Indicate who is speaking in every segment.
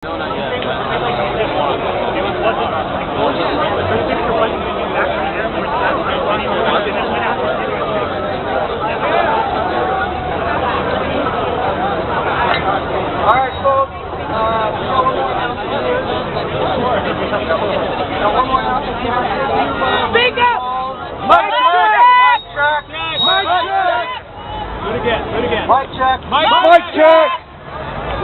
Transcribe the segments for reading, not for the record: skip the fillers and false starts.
Speaker 1: Alright, folks. One more announcement here.
Speaker 2: Speak up!
Speaker 1: Mic check! Mic check!
Speaker 2: Do it again.
Speaker 1: Mic check!
Speaker 2: Mic check!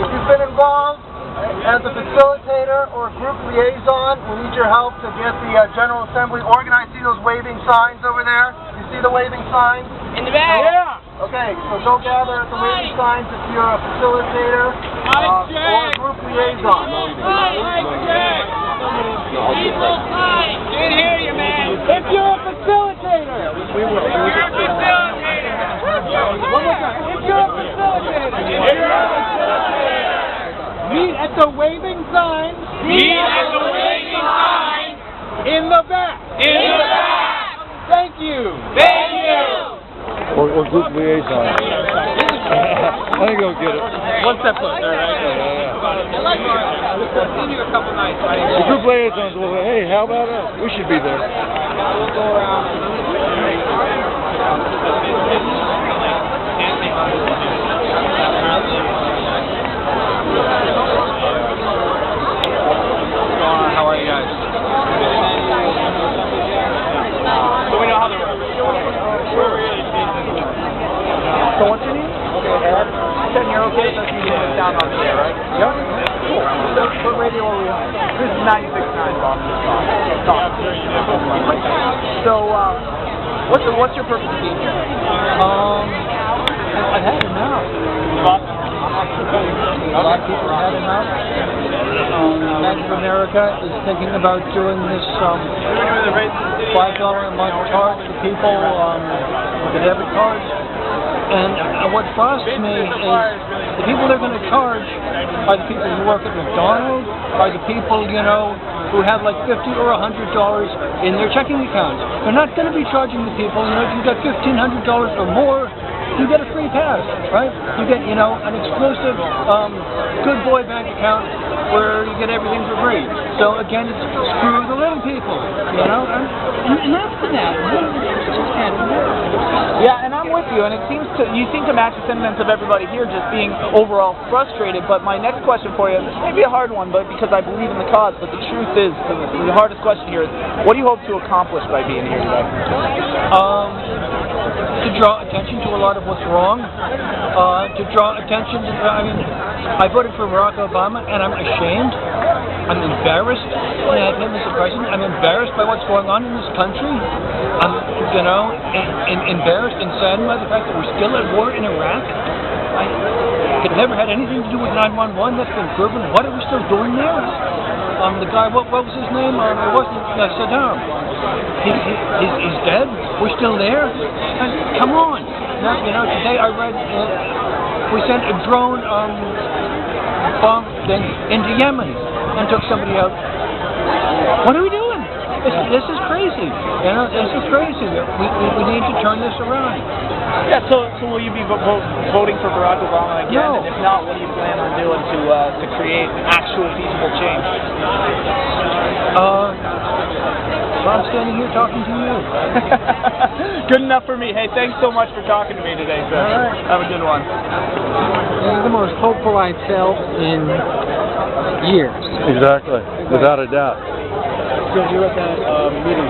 Speaker 1: If you've been involved as a facilitator or group liaison, we need your help to get the General Assembly organized. See those waving signs over there? You see the waving signs?
Speaker 2: In the back! Yeah!
Speaker 1: Okay, so go gather at the waving signs if you're a facilitator or a group liaison.
Speaker 2: Mic check! People sign! Can't hear you, man! If you're a facilitator! We will. If you're a facilitator! One more time. If you're a facilitator! If you're a facilitator! Meet at the waving sign! Meet at the waving sign! In the back! In the back! Thank you! Thank you!
Speaker 3: Or group liaison. I think I'll get it.
Speaker 2: One step closer, right?
Speaker 3: Yeah.
Speaker 2: I've seen you a couple nights, right?
Speaker 3: The group liaisons will say, hey, how about us? We should be there.
Speaker 2: We'll go around. How are you guys? So we know how they work. So what's your name? Ed. You said you're okay with us using this down on the air, right? Yep. What radio are we on? This is 96.9 Boston Talk. So, what's your purpose of being here? I've had enough. A lot of people have had enough. Bank of America is thinking about doing this $5 a month charge for people with the debit cards. And what frightens me is the people they're going to charge are the people who work at McDonald's, are the people, who have like $50 or $100 in their checking accounts. They're not going to be charging the people, if you've got $1,500 or more, you get a free pass, right? You get, an exclusive good boy bank account where you get everything for free. So again, it's screw the little people, and that's the net. Yeah, and I'm with you, and it seems you seem to match the sentiments of everybody here just being overall frustrated, but my next question for you, this may be a hard one, but because I believe in the cause, but the truth is, the hardest question here is, what do you hope to accomplish by being here today? To draw attention to a lot of what's wrong, to draw attention to, I voted for Barack Obama, and I'm ashamed, I'm embarrassed to have him as the president, I'm embarrassed by what's going on in this country, I'm, embarrassed and saddened by the fact that we're still at war in Iraq. It never had anything to do with 911, that's been proven. What are we still doing there? The guy, what was his name? It wasn't Saddam. He's dead. We're still there. And come on. Now, today I read we sent a drone bomb thing into Yemen and took somebody out. What are we doing? This is crazy. This is crazy. We need to turn this around. Yeah. So will you be voting for Barack Obama again? No. And if not, what do you plan on doing to create actual feasible change? So I'm standing here talking to you. Good enough for me. Hey, thanks so much for talking to me today, sir. All right. Have a good one.
Speaker 4: This is the most hopeful I've felt in years.
Speaker 3: Exactly, without a doubt.
Speaker 4: So you're at that meeting.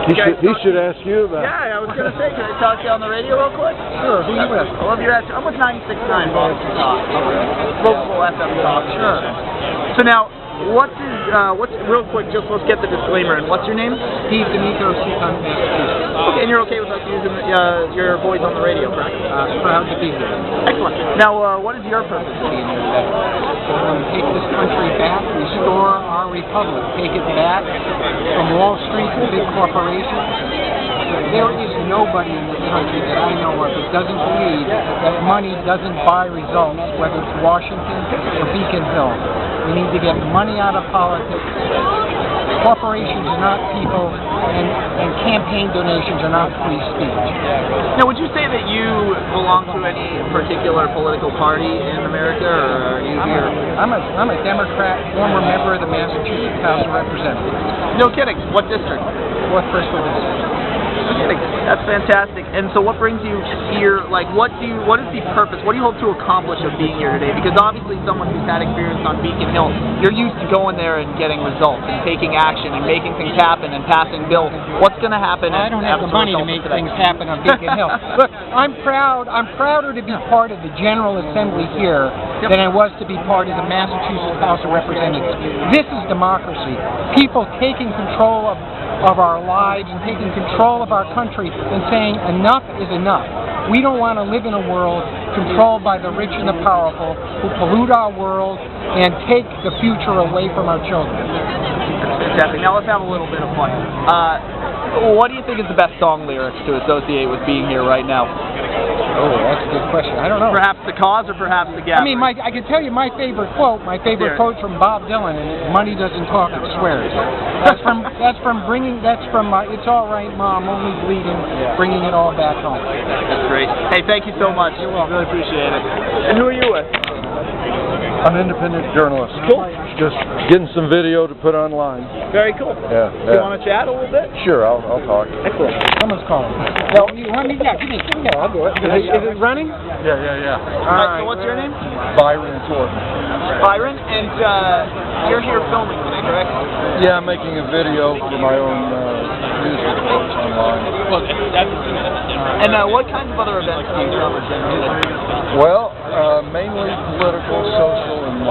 Speaker 3: He should ask you about it.
Speaker 2: Yeah, I was going to say, can I talk to you on the radio real quick?
Speaker 4: Sure, who you with?
Speaker 2: I love your answer. I'm with 96.9 Boston Talk. Local FM talk. Sure. So now, what's real quick, just let's get the disclaimer, and what's your name?
Speaker 4: Steve D'Amico, Seacon, Massachusetts.
Speaker 2: Okay, and you're okay with us using your voice on the radio, correct?
Speaker 4: Proud to be here.
Speaker 2: Excellent. Now, what is your purpose of being here today?
Speaker 4: Take this country back, restore our republic, take it back from Wall Street to big corporations. There is nobody in this country that I know of that doesn't believe that money doesn't buy results, whether it's Washington or Beacon Hill. We need to get money out of politics. corporations are not people, and campaign donations are not free speech.
Speaker 5: Now, would you say that you belong to any particular political party in America, or are you here?
Speaker 4: I'm a Democrat, former member of the Massachusetts House of Representatives.
Speaker 5: No kidding. What district?
Speaker 4: 4th Bristol District.
Speaker 5: No kidding. That's fantastic. And so what brings you here? Like, what is the purpose? What do you hope to accomplish of being here today? Because obviously someone who's had experience on Beacon Hill, you're used to going there and getting results and taking action and making things happen and passing bills. What's going to happen?
Speaker 4: I don't have the money to make things happen on Beacon Hill. Look, I'm proud. I'm prouder to be part of the General Assembly here than I was to be part of the Massachusetts House of Representatives. This is democracy. People taking control of our lives and taking control of our country and saying enough is enough. We don't want to live in a world controlled by the rich and the powerful who pollute our world and take the future away from our children.
Speaker 5: Fantastic. Now let's have a little bit of fun. What do you think is the best song lyrics to associate with being here right now?
Speaker 4: Oh, that's a good question. I don't know.
Speaker 5: Perhaps the cause or perhaps the gathering?
Speaker 4: I mean, I can tell you my favorite quote. My favorite quote's from Bob Dylan, and money doesn't talk, it swears. That's from It's All Right, Mom, Only Bleeding, bringing it all back home.
Speaker 5: That's great. Hey, thank you so much.
Speaker 4: You're welcome.
Speaker 5: Really appreciate it. And who are you with?
Speaker 3: I'm an independent journalist.
Speaker 5: Cool.
Speaker 3: Just getting some video to put online.
Speaker 5: Very cool.
Speaker 3: Yeah.
Speaker 5: Do you want to chat a little bit?
Speaker 3: Sure, I'll talk.
Speaker 5: Excellent.
Speaker 4: Someone's calling.
Speaker 5: Well,
Speaker 4: you want me? Yeah, give me. I'll do it. Is it running?
Speaker 3: Yeah.
Speaker 5: All right, so what's your name?
Speaker 3: Byron Thornton.
Speaker 5: Byron, and you're here filming today, correct?
Speaker 3: Yeah, I'm making a video for my own news reports online.
Speaker 5: And what kinds of other events do you cover generally?
Speaker 3: Well, mainly political, social, and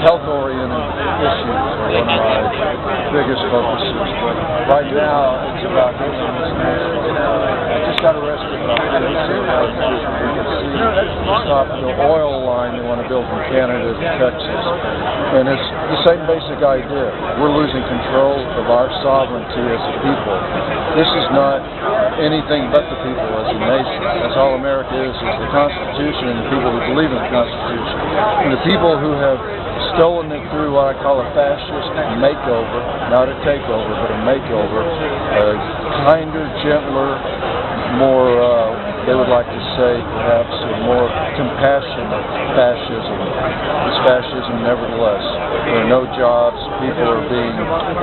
Speaker 3: health-oriented issues are one of my biggest focuses. But right now, it's about I just got arrested about this. Stop the oil line they want to build from Canada to Texas. And it's the same basic idea. We're losing control of our sovereignty as a people. This is not anything but the people as a nation. That's all America is the Constitution and the people who believe in the Constitution. And the people who have stolen it through what I call a fascist makeover, not a takeover, but a makeover, kinder, gentler, more, they would like to say, perhaps, a more compassionate fascism. It's fascism nevertheless. There are no jobs. People are being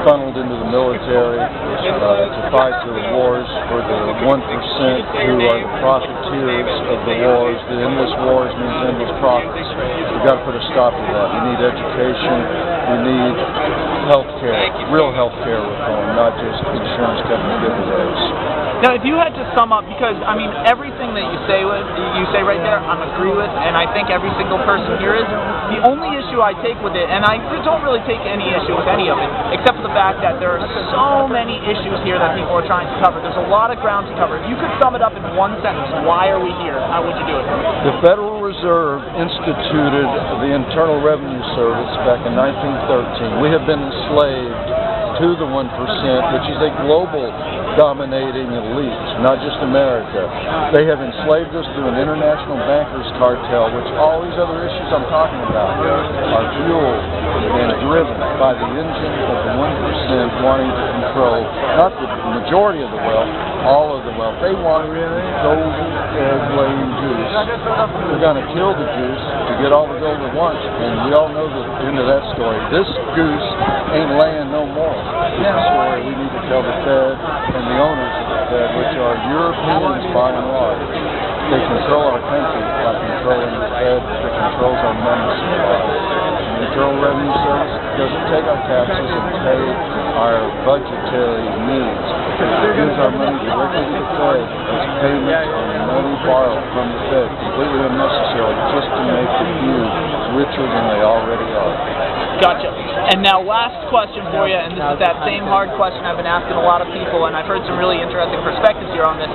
Speaker 3: funneled into the military to fight the wars for the 1% who are the profiteers of the wars. The endless wars means endless profits. We've got to put a stop to that. We need education. We need health care, real health care reform, not just insurance company giveaways.
Speaker 5: Now, if you had to sum up, because, I mean, everything that you say right there, I'm agree with, and I think every single person here is. The only issue I take with it, and I don't really take any issue with any of it, except for the fact that there are so many issues here that people are trying to cover. There's a lot of ground to cover. If you could sum it up in one sentence, why are we here? How would you do it?
Speaker 3: The Federal Reserve instituted the Internal Revenue Service back in 1913. We have been enslaved to the 1%, which is a global dominating elite, not just America. They have enslaved us through an international bankers cartel, which all these other issues I'm talking about are fueled and driven by the engine of the 1% wanting to control, not the majority of the wealth, all of the wealth. They want golden egg-laying goose. They're going to kill the goose to get all the gold at once, and we all know the end of that story. This goose ain't laying no more. This story we need to tell the Fed and the owners of the Fed, which are Europeans by and large. They control our country by controlling the Fed that controls our money supply. The Internal Revenue Service doesn't take our taxes and pay our budgetary needs. It gives our money directly to the Fed as payments on money borrowed from the Fed, completely unnecessary, just to make the few richer than they already are.
Speaker 5: Gotcha. And now last question for you, and this is that same hard question I've been asking a lot of people, and I've heard some really interesting perspectives here on this.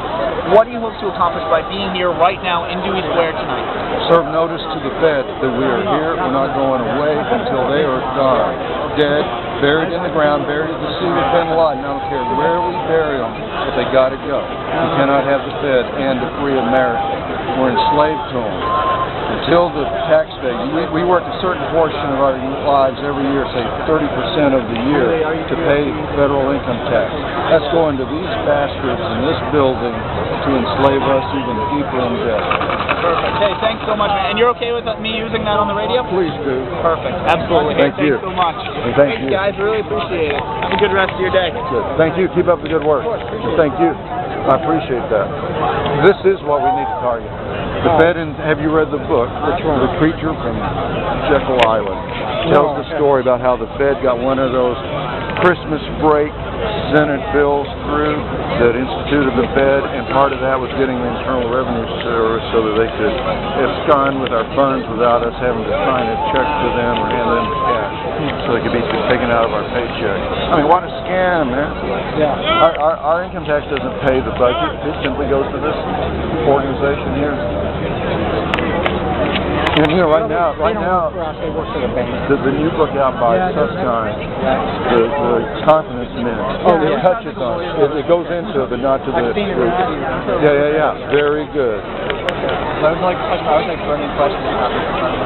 Speaker 5: What do you hope to accomplish by being here right now in Dewey Square tonight?
Speaker 3: Serve notice to the Fed that we are here. We're not going away until they are gone. Dead, buried in the ground, buried at the sea with Bin Laden. I don't care where we bury them, but they got to go. We cannot have the Fed and a free America. We're enslaved to them. until the tax day. We work a certain portion of our lives every year, say 30% of the year, to pay federal income tax. That's going to these bastards in this building to enslave us even deeper in debt.
Speaker 5: Perfect. Hey, thanks so much, man. And you're okay with me using that on the radio?
Speaker 3: Please do.
Speaker 5: Perfect. Absolutely.
Speaker 3: Thank you.
Speaker 5: Thanks so much.
Speaker 3: And thank you.
Speaker 5: guys. Really appreciate it. Have a good rest of your day.
Speaker 3: Good. Thank you. Keep up the good work. Thank you. I appreciate that. This is what we need to target. The Fed, have you read the book?
Speaker 2: Which one?
Speaker 3: The Creature from Jekyll Island. Tells the story about how the Fed got one of those Christmas break Senate bills through that instituted the Fed, and part of that was getting the Internal Revenue Service so that they could abscond with our funds without us having to sign a check to them or hand them the cash, so they could be taken out of our paycheck. I mean, what a scam, man.
Speaker 2: Yeah.
Speaker 3: Our income tax doesn't pay the budget. It simply goes to this organization here. And you know, right now,
Speaker 2: They work for the bank.
Speaker 3: the new book out by Susskind, the Confidence Minutes, it touches on it. It goes into it, but not to the.
Speaker 2: I've seen it on radio.
Speaker 3: Yeah. Very good.
Speaker 2: I was like burning questions about it.